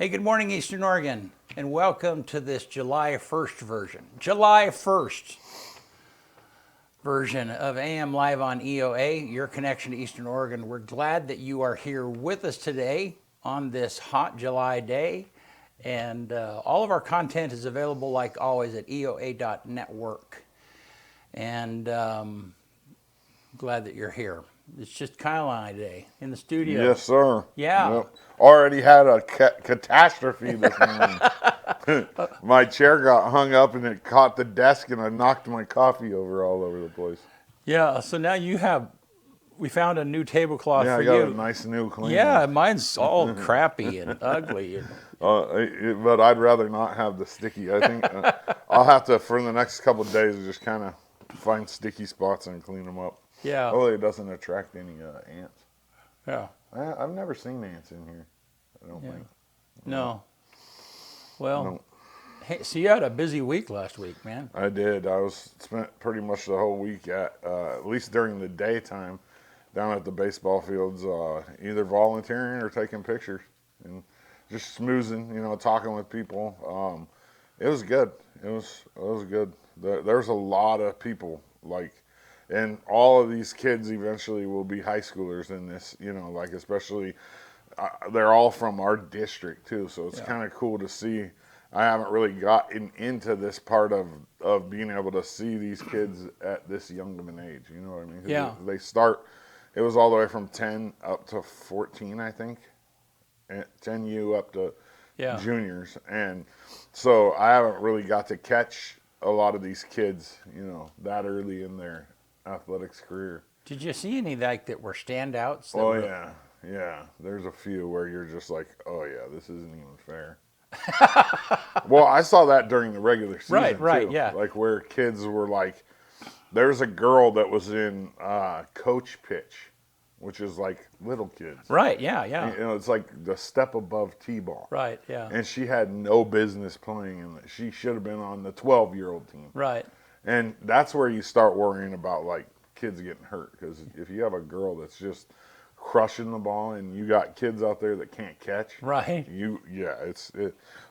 Hey, good morning, Eastern Oregon, and welcome to this July 1st version. July 1st version of AM Live on EOA, your connection to Eastern Oregon. We're glad that you are here with us today on this hot July day. And all of our content is available, like always, at eoa.network. And glad that you're here. It's just Kyle and I today in the studio. Yes, sir. Yeah. Yep. Already had a catastrophe this morning. My chair got hung up and it caught the desk and I knocked my coffee over all over the place. Yeah, so now we found a new tablecloth Yeah, for I got you. a nice new clean Yeah, one. mine's all crappy and ugly. But I'd rather not have the sticky. I think I'll have to, for the next couple of days, just kind of find sticky spots and clean them up. Yeah. Hopefully it doesn't attract any ants. Yeah. I've never seen ants in here, I don't think. No. Well, No. hey, so you had a busy week last week, man. I did. Spent pretty much the whole week at least during the daytime, down at the baseball fields, either volunteering or taking pictures and just smoozing, talking with people. It was good. It was good. There's a lot of people, and all of these kids eventually will be high schoolers in this, especially they're all from our district too, so it's kind of cool to see. I haven't really gotten into this part of being able to see these kids at this young of an age. You know what I mean? 'Cause Yeah. They start. It was all the way from 10 up to 14, I think. 10U up to juniors, and so I haven't really got to catch a lot of these kids, that early in their athletics career. Did you see any that were standouts? Yeah. There's a few where you're just like, oh yeah, this isn't even fair. Well, I saw that during the regular season Right, too. yeah. Like where kids were like, there's a girl that was in coach pitch, which is like little kids. Right, yeah. It's like the step above T-ball. Right, yeah. And she had no business playing, and she should have been on the 12-year-old team. Right. And that's where you start worrying about like kids getting hurt, because if you have a girl that's just crushing the ball and you got kids out there that can't catch, Right.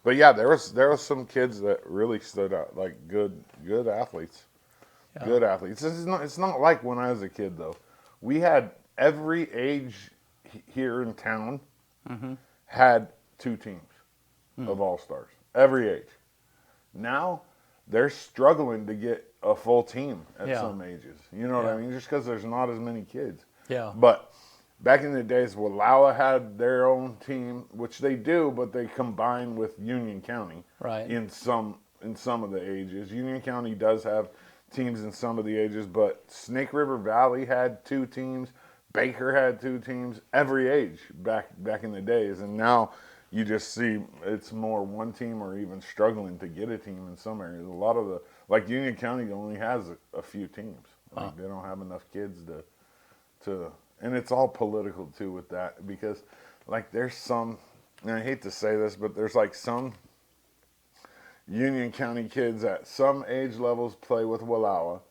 But yeah, there was some kids that really stood out, like good athletes. Yeah. Good athletes. It's not like when I was a kid though. We had every age here in town had two teams of all-stars. Every age. Now they're struggling to get a full team at some ages. You know what I mean? Just because there's not as many kids. Yeah. But back in the days, Wallowa had their own team, which they do, but they combine with Union County. Right. In some of the ages. Union County does have teams in some of the ages, but Snake River Valley had two teams. Baker had two teams. Every age back in the days, and now you just see it's more one team or even struggling to get a team in some areas. A lot of Union County only has a few teams. Like, they don't have enough kids to, and it's all political too with that, because like there's some, and I hate to say this, but there's like some Union County kids at some age levels play with Wallowa.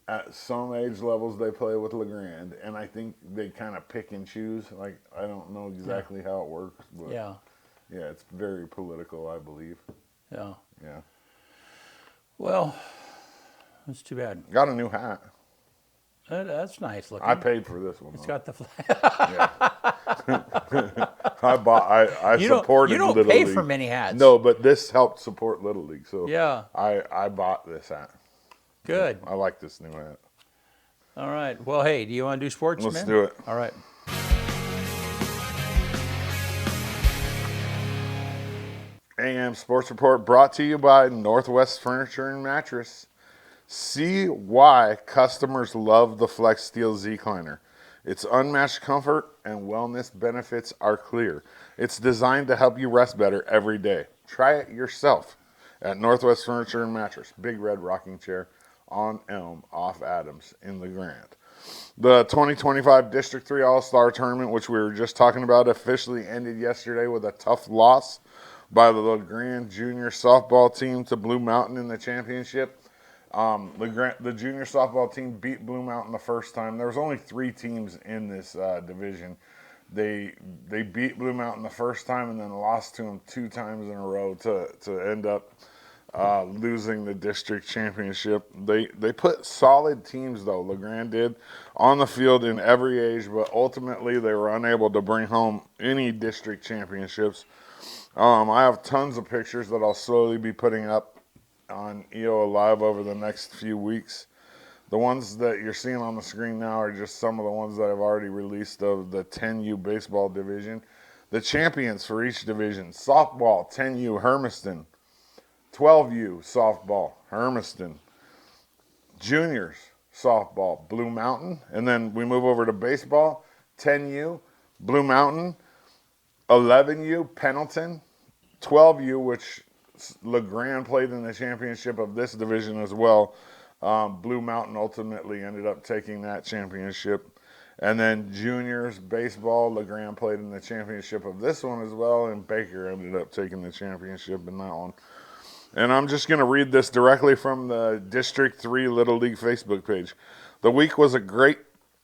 At some age levels, they play with LeGrand, and I think they kind of pick and choose. Like, I don't know exactly how it works, but yeah, it's very political, I believe. Yeah. Yeah. Well, that's too bad. Got a new hat. That's nice looking. I paid for this one. It's though. got the flag. Yeah. I supported You don't Little pay League. for many hats. No, but this helped support Little League, so Yeah. I bought this hat. Good. I like this new hat. All right. Well, hey, do you want to do sports, Let's man? do it. All right. AM Sports Report brought to you by Northwest Furniture and Mattress. See why customers love the Flex Steel Z-Cliner. Its unmatched comfort and wellness benefits are clear. It's designed to help you rest better every day. Try it yourself at Northwest Furniture and Mattress. Big red rocking chair on Elm off Adams in the Grand. The 2025 District 3 All-Star Tournament, which we were just talking about, officially ended yesterday with a tough loss by the LeGrand junior softball team to Blue Mountain in the championship. The junior softball team beat Blue Mountain the first time. There was only 3 teams in this division. they beat Blue Mountain the first time and then lost to them 2 times in a row to end up losing the district championship. They put solid teams, though, LeGrand did, on the field in every age, but ultimately they were unable to bring home any district championships. I have tons of pictures that I'll slowly be putting up on EO Live over the next few weeks. The ones that you're seeing on the screen now are just some of the ones that I've already released of the 10U baseball division. The champions for each division: softball, 10U, Hermiston; 12U, softball, Hermiston; juniors, softball, Blue Mountain. And then we move over to baseball: 10U, Blue Mountain; 11U, Pendleton; 12U, which LeGrand played in the championship of this division as well. Blue Mountain ultimately ended up taking that championship. And then juniors baseball, LeGrand played in the championship of this one as well, and Baker ended up taking the championship in that one. And I'm just going to read this directly from the District 3 Little League Facebook page. The week was a great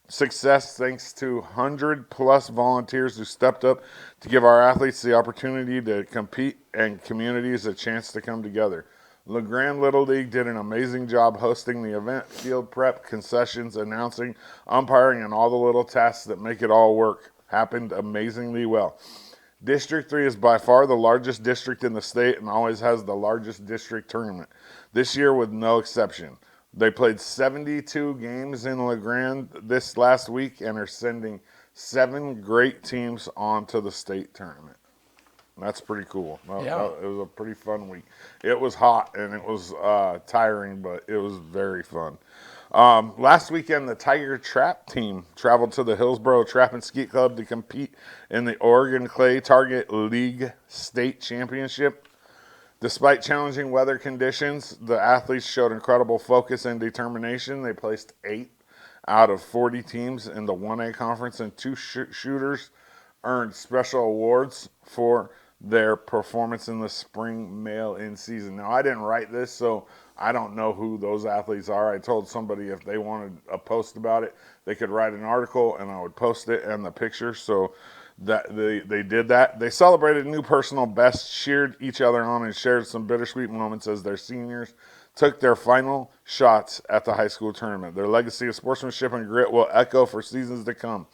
success thanks to 100+ volunteers who stepped up to give our athletes the opportunity to compete and communities a chance to come together. LeGrand Little League did an amazing job hosting the event, field prep, concessions, announcing, umpiring, and all the little tasks that make it all work happened amazingly well. District 3 is by far the largest district in the state and always has the largest district tournament. This year with no exception. They played 72 games in LeGrand this last week and are sending 7 great teams on to the state tournament. That's pretty cool. Yeah. It was a pretty fun week. It was hot and it was tiring, but it was very fun. Last weekend, the Tiger Trap team traveled to the Hillsboro Trap and Skeet Club to compete in the Oregon Clay Target League State Championship. Despite challenging weather conditions, the athletes showed incredible focus and determination. They placed 8 out of 40 teams in the 1A conference, and 2 shooters earned special awards for their performance in the spring mail-in season. Now, I didn't write this, so I don't know who those athletes are. I told somebody if they wanted a post about it, they could write an article, and I would post it and the picture. So that they did that. They celebrated new personal bests, cheered each other on, and shared some bittersweet moments as their seniors took their final shots at the high school tournament. Their legacy of sportsmanship and grit will echo for seasons to come.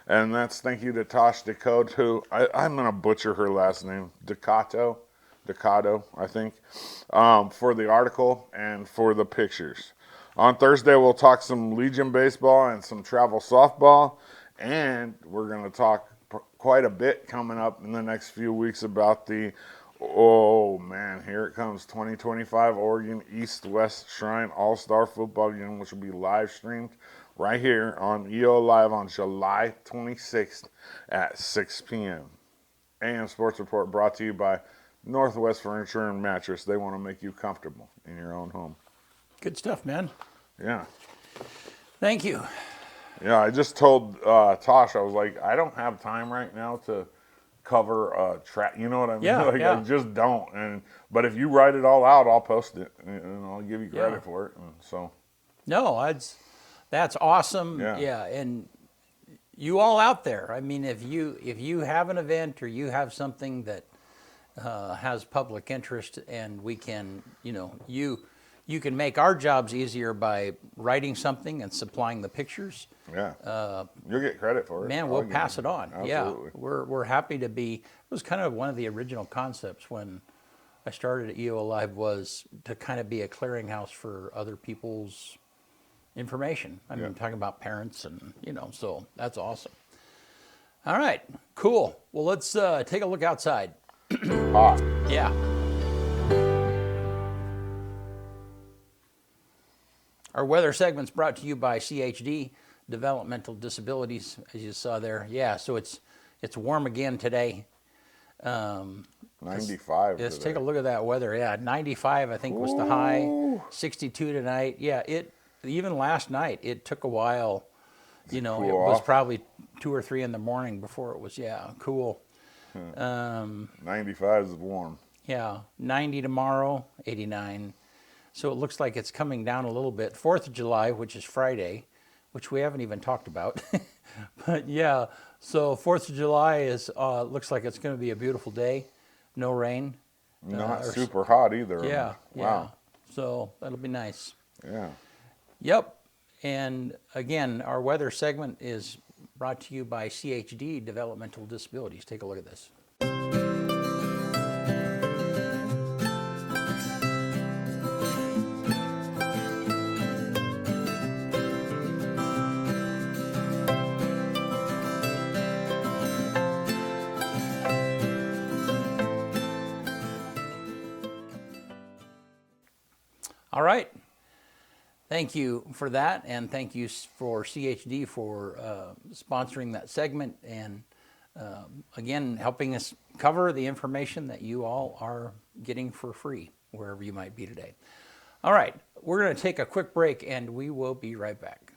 And that's thank you to Tosh Decode, who I'm going to butcher her last name, Decato, I think, for the article and for the pictures. On Thursday, we'll talk some Legion baseball and some travel softball, and we're going to talk quite a bit coming up in the next few weeks about the, oh man, here it comes, 2025 Oregon East-West Shrine All-Star Football Game, which will be live streamed right here on EO Live on July 26th at 6 p.m. AM Sports Report brought to you by Northwest Furniture and Mattress. They want to make you comfortable in your own home. Good stuff, man. Yeah. Thank you. Yeah, I just told Tosh, I was like, I don't have time right now to cover track. You know what I mean? Yeah, like, yeah. I just don't. But if you write it all out, I'll post it and I'll give you credit for it. And so. No, that's awesome. Yeah. And you all out there. I mean, if you have an event or you have something that has public interest, and we can, you can make our jobs easier by writing something and supplying the pictures. Yeah. You'll get credit for it. Man, we'll pass it on. Absolutely. Yeah, we're happy to be. It was kind of one of the original concepts when I started at EO Live, was to kind of be a clearinghouse for other people's information. I mean, talking about parents and, so that's awesome. All right, cool. Well, let's take a look outside. Hot. Yeah. Our weather segment's brought to you by CHD, Developmental Disabilities, as you saw there. Yeah, so it's warm again today. 95 Let's today. take a look at that weather. Yeah, 95 I think was the high. 62 tonight. Yeah, even last night it took a while. It was probably 2 or 3 in the morning before it was cool. 95 is warm. Yeah, 90 tomorrow, 89. So it looks like it's coming down a little bit. 4th of July, which is Friday, which we haven't even talked about. But yeah, so 4th of July is looks like it's going to be a beautiful day, no rain. Not super hot either. Yeah, yeah. Wow. So that'll be nice. Yeah. Yep. And again, our weather segment is brought to you by CHD Developmental Disabilities. Take a look at this. All right. Thank you for that, and thank you for CHD for sponsoring that segment and again helping us cover the information that you all are getting for free wherever you might be today. All right, we're going to take a quick break and we will be right back.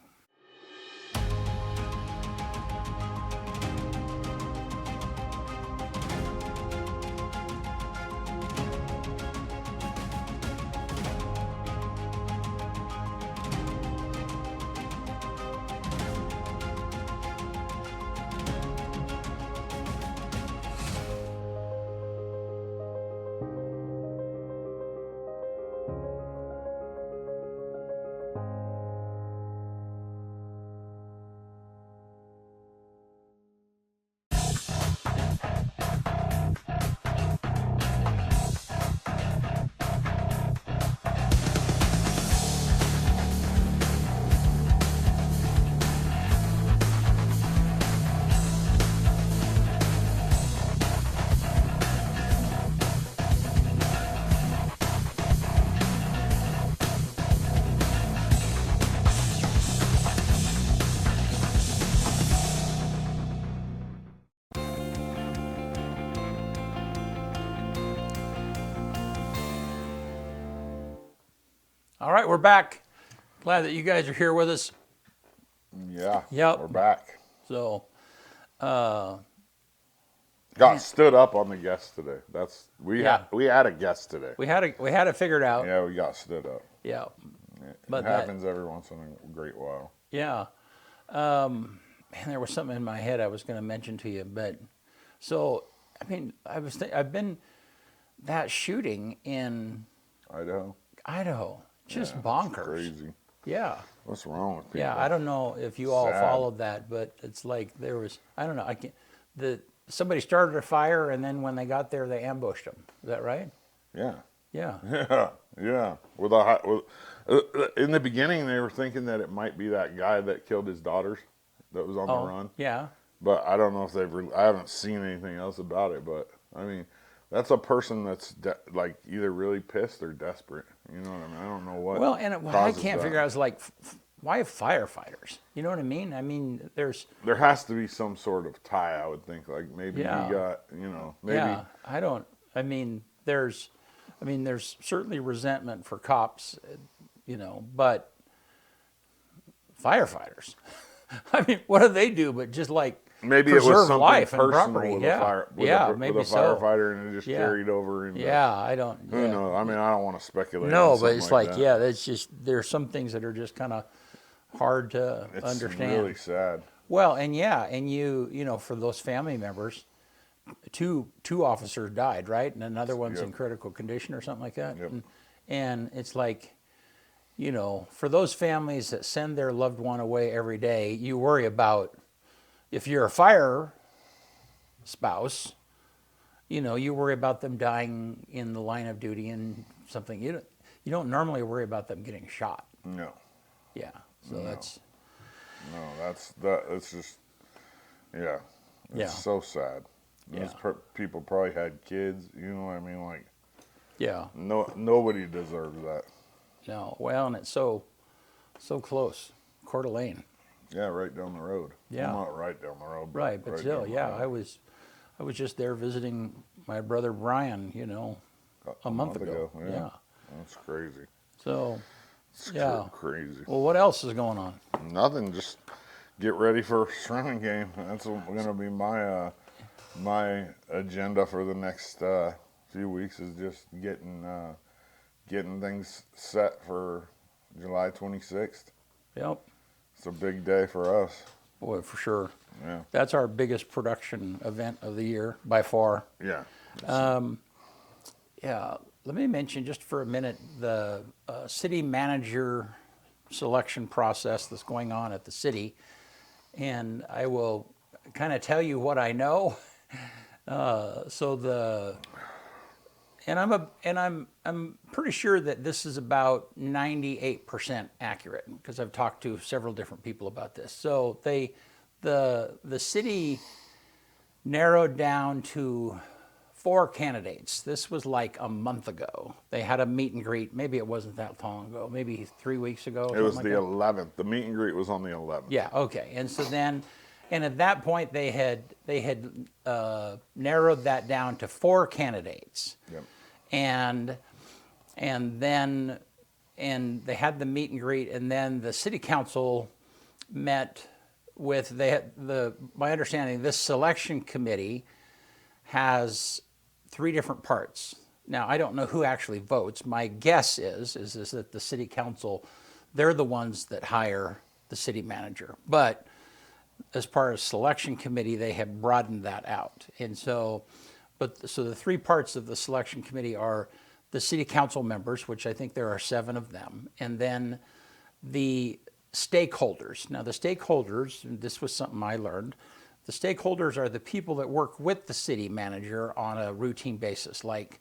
All right, we're back. Glad that you guys are here with us. Yeah. Yep. We're back. So, Got stood up on the guest today. We had a guest today. we had it figured out. Yeah, we got stood up. Yeah. It happens every once in a great while. Yeah. And there was something in my head I was going to mention to you, but so I mean, I've been that shooting in Idaho. Just bonkers. Crazy. Yeah. What's wrong with people? Yeah, I don't know if you all Sad. followed that, but it's like there was, I don't know, somebody started a fire and then when they got there they ambushed them. Is that right? Yeah. Yeah. Yeah. In the beginning, they were thinking that it might be that guy that killed his daughters that was on the run. Yeah. But I don't know if I haven't seen anything else about it. But I mean, that's a person that's like either really pissed or desperate. You know what I mean? I don't know what. Well, and what I can't figure out is like, why firefighters? You know what I mean? I mean, there has to be some sort of tie. I would think like maybe he got maybe. Yeah. There's certainly resentment for cops, but firefighters. I mean, what do they do but just like maybe preserve it was something life and personal property? with Maybe a firefighter, and it just carried over. I don't. Who knows? I mean, I don't want to speculate. No, but it's like that's just there's some things that are just kind of hard to understand. It's really sad. Well, and you for those family members, two officers died, right, and another one's in critical condition or something like that. Yep. And it's like, for those families that send their loved one away every day, you worry about, if you're a fire spouse, you worry about them dying in the line of duty and something. You don't normally worry about them getting shot. No. Yeah. So that's. No, it's just, yeah. It's so sad. Yeah. Those people probably had kids, you know what I mean? Like, yeah. Nobody deserves that. No. Well, and it's so close. Coeur d'Alene. Yeah, right down the road. Yeah. Well, not right down the road. Right, but still, yeah. I was just there visiting my brother Brian, a month ago. Yeah. That's crazy. So, it's crazy. Well, what else is going on? Nothing. Just get ready for a shrimp game. That's going to be my agenda for the next few weeks is just getting things set for July 26th. Yep. It's a big day for us. Boy, for sure. Yeah. That's our biggest production event of the year by far. Yeah. Yeah, let me mention just for a minute the city manager selection process that's going on at the city, and I will kind of tell you what I know. I'm pretty sure that this is about 98% accurate because I've talked to several different people about this. So the city narrowed down to 4 candidates. This was like a month ago. They had a meet and greet. Maybe it wasn't that long ago. Maybe 3 weeks ago. It was like the that. 11th. The meet and greet was on the 11th. Yeah. Okay. And so then, and at that point, they had narrowed that down to 4 candidates. Yep. And they had the meet and greet, and then the city council met with my understanding, this selection committee has 3 different parts. Now, I don't know who actually votes. My guess is that the city council, they're the ones that hire the city manager. But as part of selection committee, they have broadened that out. And so the 3 parts of the selection committee are the city council members, which I think there are 7 of them, and then the stakeholders. Now, the stakeholders, and this was something I learned, the stakeholders are the people that work with the city manager on a routine basis. Like,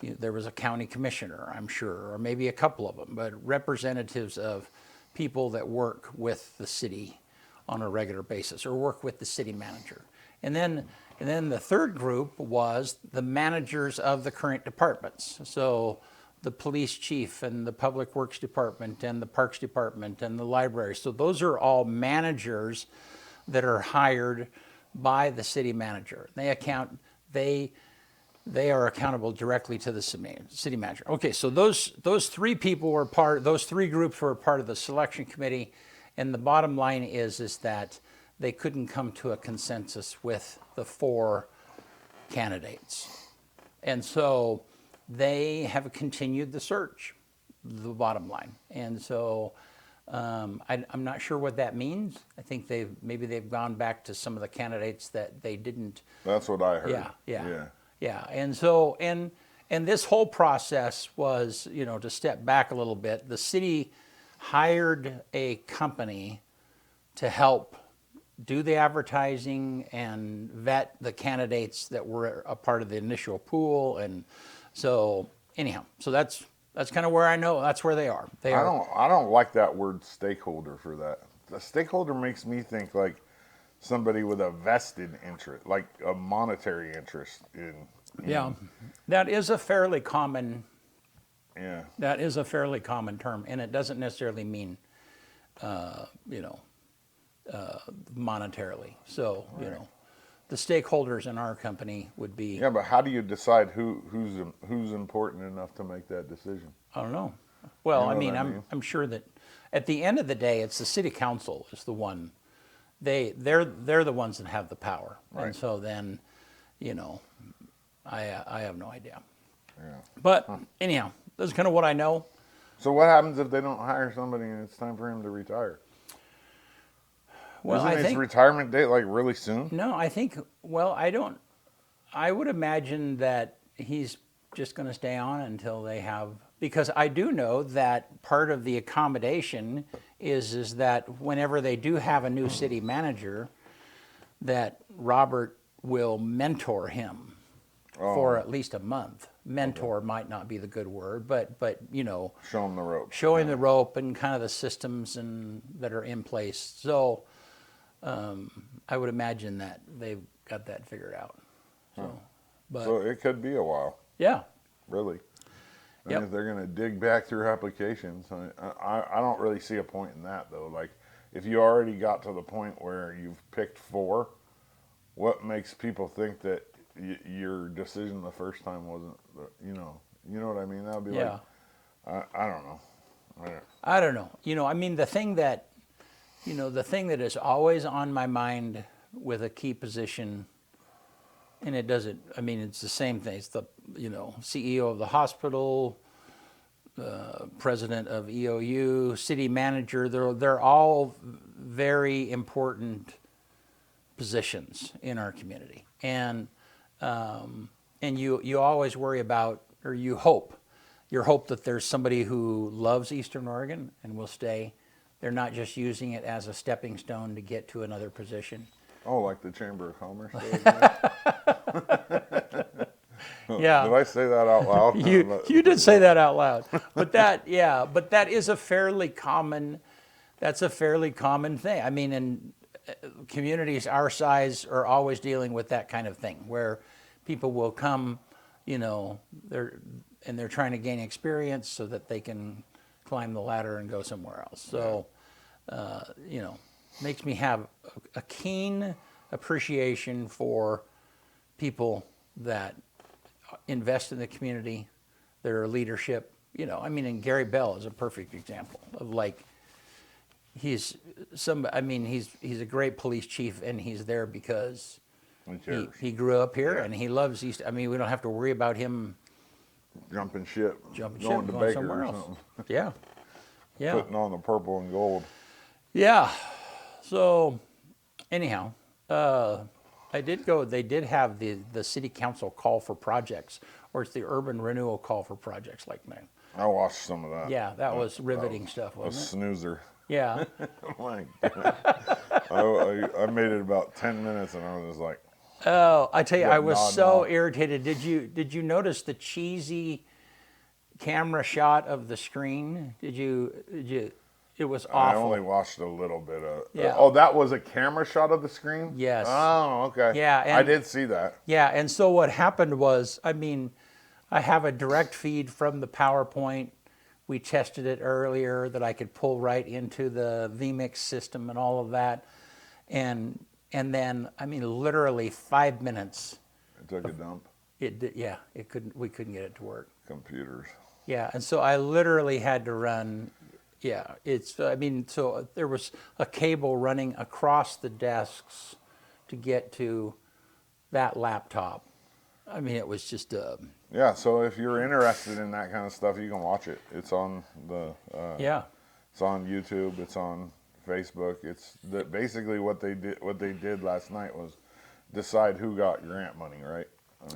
there was a county commissioner, I'm sure, or maybe a couple of them, but representatives of people that work with the city on a regular basis or work with the city manager. And then the third group was the managers of the current departments. So the police chief and the public works department and the parks department and the library. So those are all managers that are hired by the city manager. They are accountable directly to the city manager. Okay, so those 3 people were those 3 groups were part of the selection committee, and the bottom line is that they couldn't come to a consensus with the 4 candidates. And so they have continued the search, the bottom line. And so I'm not sure what that means. I think maybe they've gone back to some of the candidates that they didn't. That's what I heard. Yeah. And so, and this whole process was, to step back a little bit, the city hired a company to help do the advertising and vet the candidates that were a part of the initial pool. And so anyhow, so that's kind of where I know that's where they are. I don't like that word stakeholder for that. The stakeholder makes me think like somebody with a vested interest, like a monetary interest in. Yeah, that is a fairly common. Yeah. That is a fairly common term, and it doesn't necessarily mean, monetarily. So, right. The stakeholders in our company would be. Yeah, but how do you decide who's important enough to make that decision? I don't know. Well, You know what I mean? I'm sure that at the end of the day, it's the city council is the one. They're the ones that have the power, Right. and so then, I have no idea. Yeah. But anyhow, that's kind of what I know. So what happens if they don't hire somebody and it's time for him to retire? Well, Isn't his retirement date like really soon? No, I think. Well, I would imagine that he's just going to stay on until they have. Because I do know that part of the accommodation is that whenever they do have a new city manager, that Robert will mentor him for at least a month. Mentor might not be the good word, but Show him the ropes. show him the rope and kind of the systems that are in place. So I would imagine that they've got that figured out. So it could be a while. Yeah. Really. I Yep. mean, if they're going to dig back through applications, I don't really see a point in that though. Like, if you already got to the point where you've picked 4, what makes people think that your decision the first time wasn't, you know what I mean? That would be like, I don't know. I don't know. I mean, the thing that is always on my mind with a key position, and it doesn't, I mean, it's the same thing. It's the, CEO of the hospital, president of EOU, city manager. They're all very important positions in our community, and you always worry about, or you hope that there's somebody who loves Eastern Oregon and will stay. They're not just using it as a stepping stone to get to another position. Oh, like the Chamber of Commerce does. Yeah. Did I say that out loud? You did say that out loud, but that is a fairly common. That's a fairly common thing. I mean, in communities our size are always dealing with that kind of thing, where people will come, they're trying to gain experience so that they can climb the ladder and go somewhere else. So, makes me have a keen appreciation for people that invest in the community, their leadership. And Gary Bell is a perfect example of, like, he's a great police chief, and he's there because he grew up here and he loves East. We don't have to worry about him jumping ship, going to Baker somewhere or else. something. Yeah. Putting on the purple and gold. Yeah. So, anyhow, I did go. They did have the city council call for projects, or it's the urban renewal call for projects, like that. I watched some of that. Yeah, that was riveting stuff, A wasn't it? snoozer. Yeah. My God. I made it about 10 minutes, and I was just like, Oh, I tell you, Yeah, I was nod so off. irritated. Did you notice the cheesy camera shot of the screen? Did you? It was awful. I only watched a little bit of. Yeah. Oh, that was a camera shot of the screen? Yes. Oh, okay. Yeah, I and- did see that. Yeah, and so what happened was, I have a direct feed from the PowerPoint. We tested it earlier that I could pull right into the vMix system and all of that. And then, literally 5 minutes, It took a dump. we couldn't get it to work. Computers. Yeah, and so I literally had to run, so there was a cable running across the desks to get to that laptop. It was just Yeah, so if you're interested in that kind of stuff, you can watch it. It's on the it's on YouTube, it's on Facebook. It's basically what they did last night was decide who got grant money, right?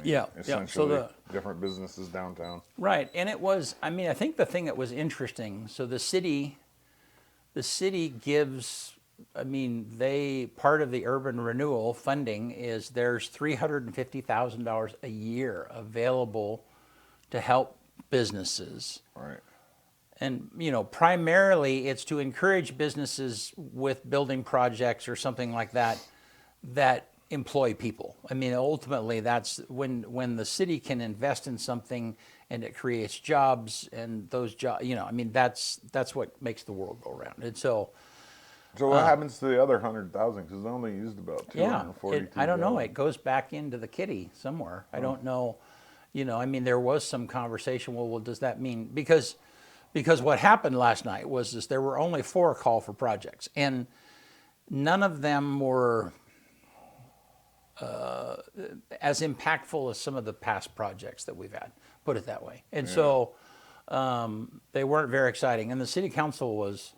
Yeah. Essentially, So different businesses downtown. right, and it was, I think the thing that was interesting, so the city gives, part of the urban renewal funding is there's $350,000 a year available to help businesses. Right. And, primarily it's to encourage businesses with building projects or something like that employ people. Ultimately that's when the city can invest in something and it creates jobs, and those jobs, that's what makes the world go around. And so what happens to the other 100,000? Because they only used about 242. I don't know. It goes back into the kitty somewhere. I don't know. There was some conversation. Well, does that mean because what happened last night was there were only 4 call for projects, and none of them were as impactful as some of the past projects that we've had. Put it that way. And so they weren't very exciting. And the city council was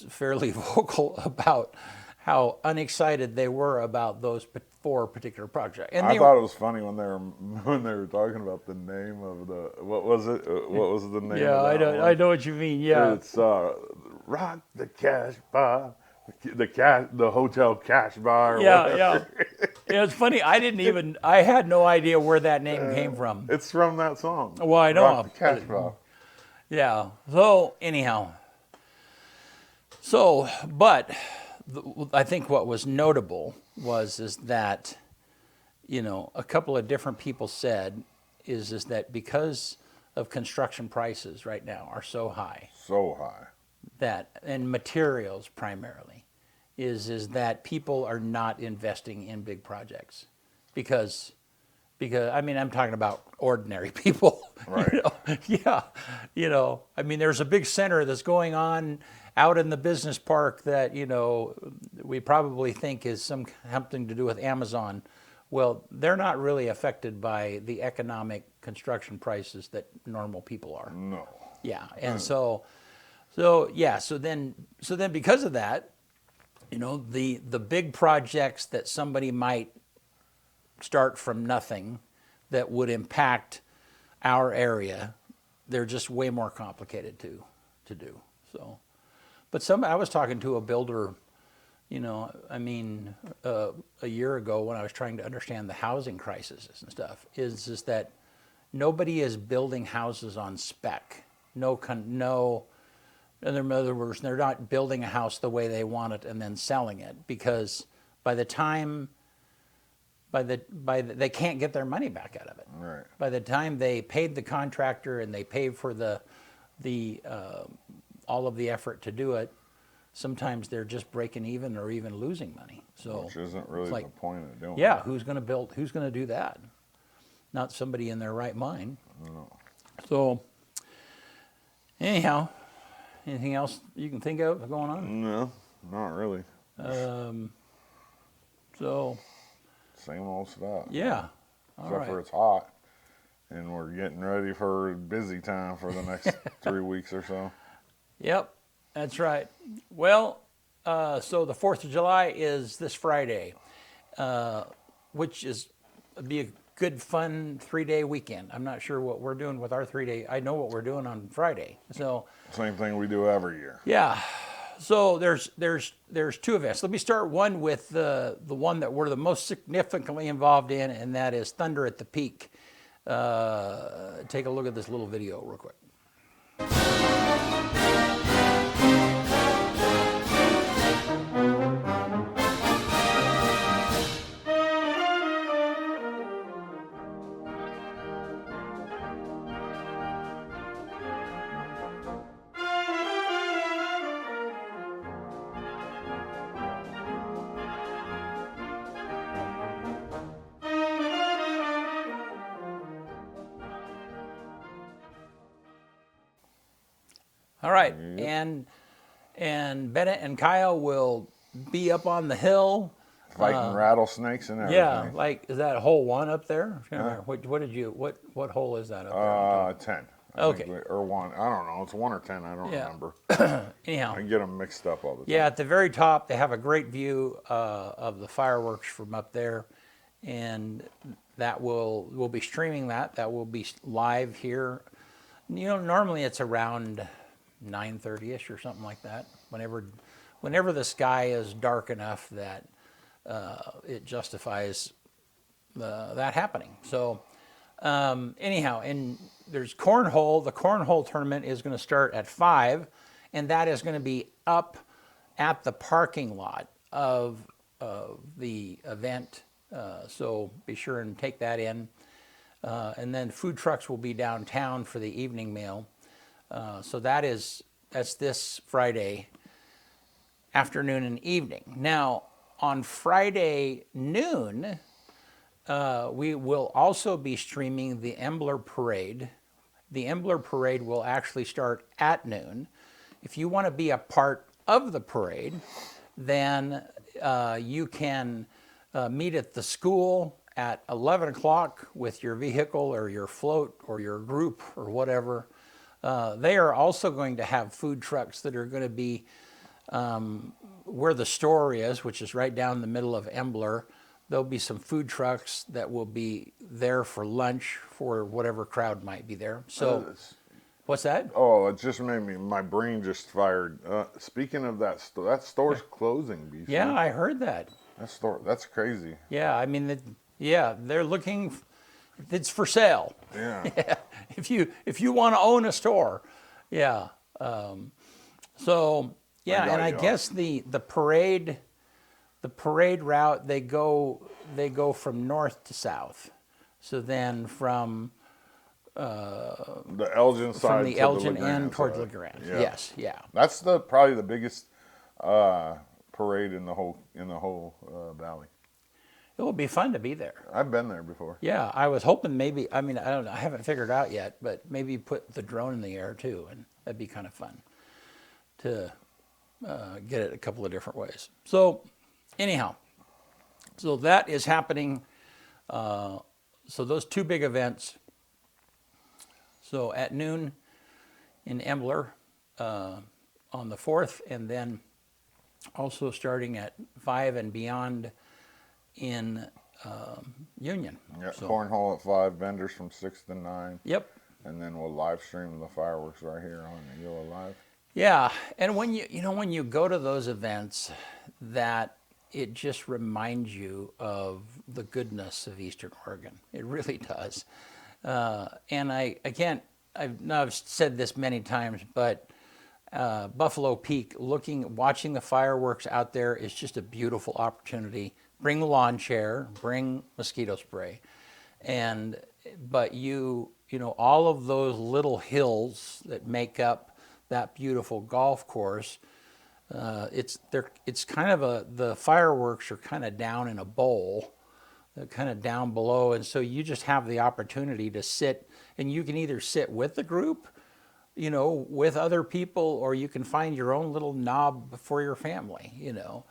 fairly vocal about how unexcited they were about those 4 particular projects. And I thought it was funny when they were talking about the name of the what was it? What was the name? Yeah, of that I know what you mean. Yeah, It's Rock the Cash Bar, the Hotel Cash Bar. Or yeah. whatever. It's funny. I had no idea where that name came from. It's from that song. Well, I know. Rock the Cash Bar. Yeah. So anyhow, but I think what was notable is that, a couple of different people said is that because of construction prices right now are so high, and materials primarily, is that people are not investing in big projects because I'm talking about ordinary people. Right. There's a big center that's going on out in the business park that, we probably think is something to do with Amazon. Well, they're not really affected by the economic construction prices that normal people are. No. Yeah. And so then because of that, You know, the big projects that somebody might start from nothing that would impact our area, they're just way more complicated to do. So, but I was talking to a builder, you know, I mean, a year ago when I was trying to understand the housing crisis and stuff, is that nobody is building houses on spec. No. In other words, they're not building a house the way they want it and then selling it, because by the time they can't get their money back out of it. Right. By the time they paid the contractor and they paid for the all of the effort to do it, sometimes they're just breaking even or even losing money. So Which isn't really like, the point of doing it. yeah, who's going to build? Who's going to do that? Not somebody in their right mind. No. So anyhow, anything else you can think of going on? No, not really. So Same old stuff. yeah, all Except right. for it's hot, and we're getting ready for busy time for the next 3 weeks or so. Yep, that's right. Well, so the 4th of July is this Friday, which is be a good, fun 3-day weekend. I'm not sure what we're doing with our 3-day. I know what we're doing on Friday. So Same thing we do every year. yeah. So there's 2 events. Let me start one with the one that we're the most significantly involved in, and that is Thunder at the Peak. Take a look at this little video real quick. All right, and Bennett and Kyle will be up on the hill. Fighting rattlesnakes and everything. Yeah, like, is that hole 1 up there? What hole is that up there? 10. I Okay. think or 1. I don't know. It's 1 or 10. I don't Yeah. remember. Anyhow, I get them mixed up all the time. yeah, at the very top, they have a great view of the fireworks from up there, and that we'll be streaming that. That will be live here. You know, normally it's around 9:30ish or something like that. Whenever the sky is dark enough that it justifies that happening. So anyhow, and there's cornhole. The cornhole tournament is going to start at 5, and that is going to be up at the parking lot of the event. So be sure and take that in. And then food trucks will be downtown for the evening meal. So that's this Friday afternoon and evening. Now, on Friday noon, we will also be streaming the Embler Parade. The Embler Parade will actually start at noon. If you want to be a part of the parade, then you can meet at the school at 11 o'clock with your vehicle or your float or your group or whatever. They are also going to have food trucks that are going to be where the store is, which is right down the middle of Embler. There'll be some food trucks that will be there for lunch for whatever crowd might be there. So, what's that? Oh, it just made my brain just fired. Speaking of that store's closing, BC. Yeah, I heard that. That's crazy. Yeah, I mean, they're looking. It's for sale. Yeah. Yeah. If you want to own a store, yeah. So yeah, and I guess the parade route they go from north to south. So then from the Elgin side from the to Elgin the LeGrand end towards side. LeGrand. Yeah. Yes, yeah. That's probably the biggest parade in the whole valley. It will be fun to be there. I've been there before. Yeah, I was hoping maybe. I mean, I don't know. I haven't figured it out yet, but maybe put the drone in the air too, and that'd be kind of fun to get it a couple of different ways. So, anyhow, so that is happening. So those 2 big events. So at noon in Embler on the 4th, and then Also starting at 5 and beyond in Union. Yeah, So, cornhole at 5, vendors from 6 to 9. yep. And then we'll live stream the fireworks right here on the Eula Live. Yeah, and when when you go to those events, that it just reminds you of the goodness of Eastern Oregon. It really does. And I can't. I've said this many times, but Buffalo Peak, watching the fireworks out there is just a beautiful opportunity. Bring the lawn chair, bring mosquito spray, and but you know all of those little hills that make up that beautiful golf course. It's kind of the fireworks are kind of down in a bowl, kind of down below, and so you just have the opportunity to sit, and you can either sit with the group, you know, with other people, or you can find your own little knob for your family, you know.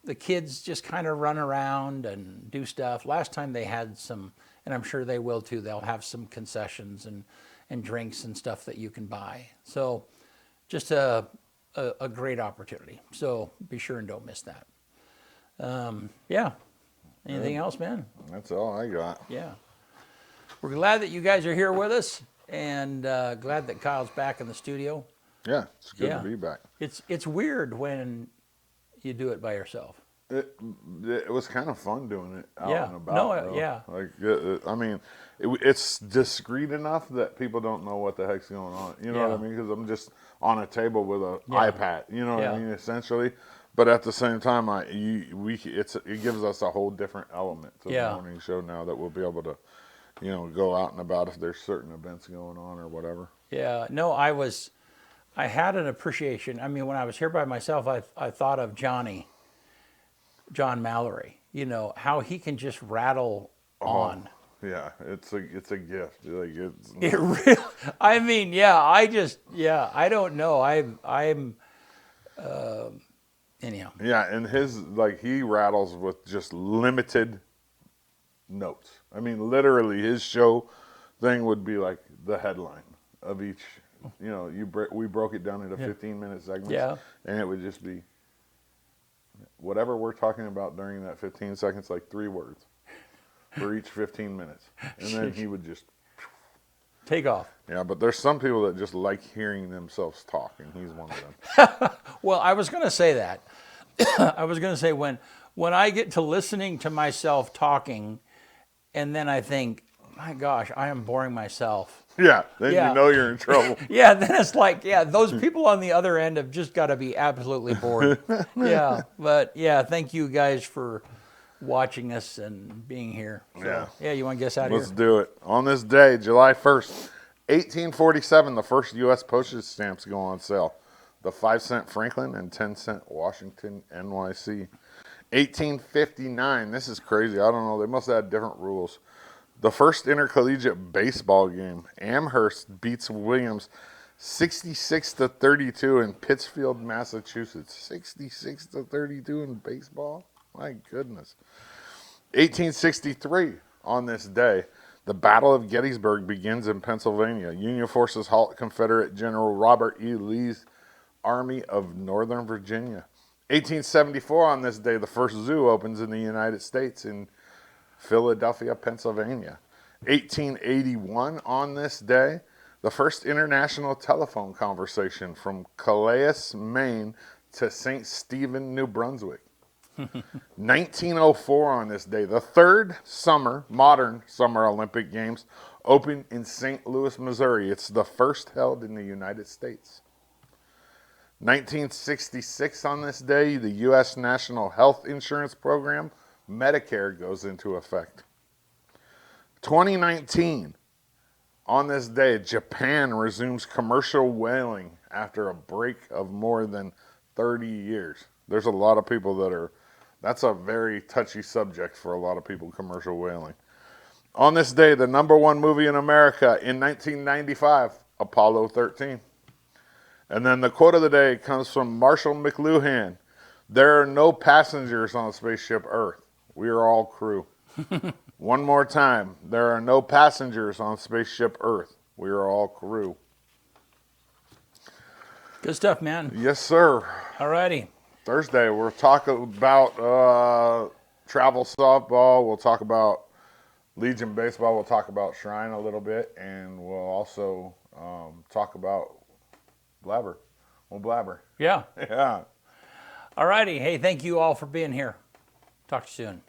The kids just kind of run around and do stuff. Last time they had some, and I'm sure they will too, they'll have some concessions and drinks and stuff that you can buy. So just a great opportunity. So be sure and don't miss that. Yeah. Anything else, man? That's all I got. Yeah. We're glad that you guys are here with us, and glad that Kyle's back in the studio. Yeah, it's good Yeah. to be back. It's weird when you do it by yourself. It was kind of fun doing it out Yeah. and about. No, though. yeah. Like, I mean, it's discreet enough that people don't know what the heck's going on. You know Yeah. what I mean? Because I'm just on a table with an Yeah. iPad. You know what Yeah. I mean? Essentially. But at the same time, it gives us a whole different element to Yeah. the morning show now that we'll be able to, you know, go out and about if there's certain events going on or whatever. Yeah. No, I had an appreciation. I mean, when I was here by myself, I thought of John Mallory, you know, how he can just rattle on. Yeah, it's a gift. Like it's It really, I mean, I don't know. I'm anyhow. Yeah, and he rattles with just limited notes. I mean, literally, his show thing would be like the headline of each. You know, we broke it down into 15-minute segments, Yeah. and it would just be whatever we're talking about during that 15 seconds, like 3 words for each 15 minutes, and then he would just Take off. Yeah, but there's some people that just like hearing themselves talk, and he's one of them. Well, I was going to say that. I was going to say when I get to listening to myself talking, and then I think, my gosh, I am boring myself. Yeah, then Yeah. you know you're in trouble. Yeah, then it's like, yeah, those people on the other end have just got to be absolutely bored. Yeah, but yeah, thank you guys for watching us and being here. So, Yeah. you want to get us out of Let's here? do it. On this day, July 1st, 1847, the first U.S. postage stamps go on sale. The 5-cent Franklin and 10-cent Washington, NYC. 1859, this is crazy. I don't know. They must have had different rules. The first intercollegiate baseball game. Amherst beats Williams 66-32 in Pittsfield, Massachusetts. 66-32 in baseball? My goodness. 1863, on this day, the Battle of Gettysburg begins in Pennsylvania. Union forces halt Confederate General Robert E. Lee's Army of Northern Virginia. 1874, on this day, the first zoo opens in the United States in Philadelphia, Pennsylvania. 1881, on this day, the first international telephone conversation from Calais, Maine to St. Stephen, New Brunswick. 1904, on this day, the third modern summer Olympic Games open in St. Louis, Missouri. It's the first held in the United States. 1966, on this day, the U.S. National Health Insurance Program, Medicare, goes into effect. 2019, on this day, Japan resumes commercial whaling after a break of more than 30 years. There's a lot of people that's a very touchy subject for a lot of people, commercial whaling. On this day, the #1 movie in America in 1995, Apollo 13. And then the quote of the day comes from Marshall McLuhan. There are no passengers on Spaceship Earth. We are all crew. One more time. There are no passengers on Spaceship Earth. We are all crew. Good stuff, man. Yes, sir. All righty. Thursday, we'll talk about travel softball. We'll talk about Legion baseball. We'll talk about Shrine a little bit, and we'll also talk about blabber. We'll blabber. Yeah. Yeah. All righty. Hey, thank you all for being here. Talk to you soon.